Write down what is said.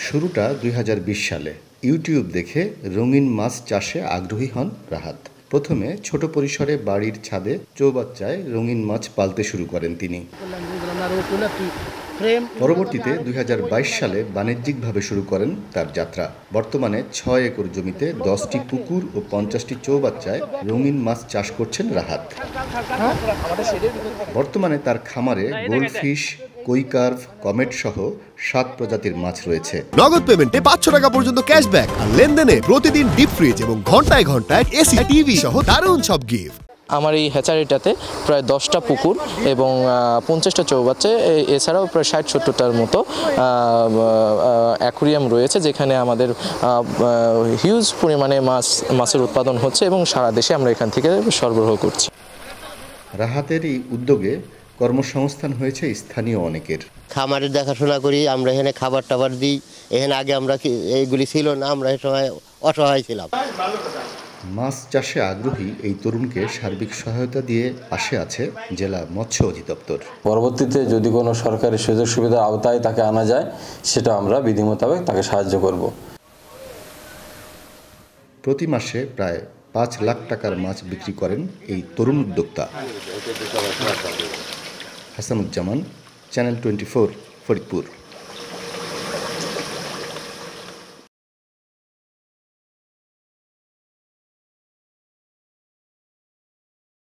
শুরুটা ২০২০ সালে ইউটিউব দেখে রঙিন মাছ চাষে আগ্রহী হন রাহাত। প্রথমে ছোট পরিসরে বাড়ির ছাদে চৌবাচ্চায় রঙিন মাছ পালতে শুরু করেন তিনি। পরবর্তীতে ২০২২ সালে বাণিজ্যিকভাবে শুরু করেন তার যাত্রা। বর্তমানে ৬ একর জমিতে ১০টি পুকুর ও ৫০টি চৌবাচ্চায় রঙিন মাছ চাষ করছেন রাহাত। বর্তমানে তার খামারে গোল্ডফিশ, কই কার্ভ, কমেট সহ ৭ প্রজাতির মাছ রয়েছে। নগদ পেমেন্টে ৫০০ টাকা পর্যন্ত ক্যাশব্যাক আর লেনদেনে প্রতিদিন ডিপ ফ্রিজ এবং ঘন্টায় ঘন্টায় এসি, টিভি সহ দারুণ সব গিফট। আমার এই হ্যাচারিটাতে প্রায় 10টা পুকুর এবং 50টা চৌবাচ্চা, এছাড়াও প্রায় 60-70টার মতো অ্যাকুরিয়াম রয়েছে, যেখানে আমাদের হিউজ পরিমাণে মাছের উৎপাদন হচ্ছে এবং সারা দেশে আমরা এখান থেকে সরবরাহ করছি। রাহাতের এই উদ্যোগে কর্মসংস্থান হয়েছে স্থানীয় অনেকের। খামারের দেখাশোনা করি, আমরা এখানে খাবার টাবার দিই। এখানে আগে আমরা এইগুলি ছিল না, আমরা এ সময় অসহায় ছিলাম। মাছ চাষে আগ্রহী এই তরুণকে সার্বিক সহায়তা দিয়ে পাশে আছে জেলা মৎস্য অধিদপ্তর। পরবর্তীতে যদি কোনো সরকারি সুযোগ সুবিধার আওতায় তাকে আনা যায়, সেটা আমরা বিধি মোতাবেক তাকে সাহায্য করব। প্রতি মাসে প্রায় ৫ লাখ টাকার মাছ বিক্রি করেন এই তরুণ উদ্যোক্তা। হাসানুজ্জামান, চ্যানেল 24, ফরিদপুর।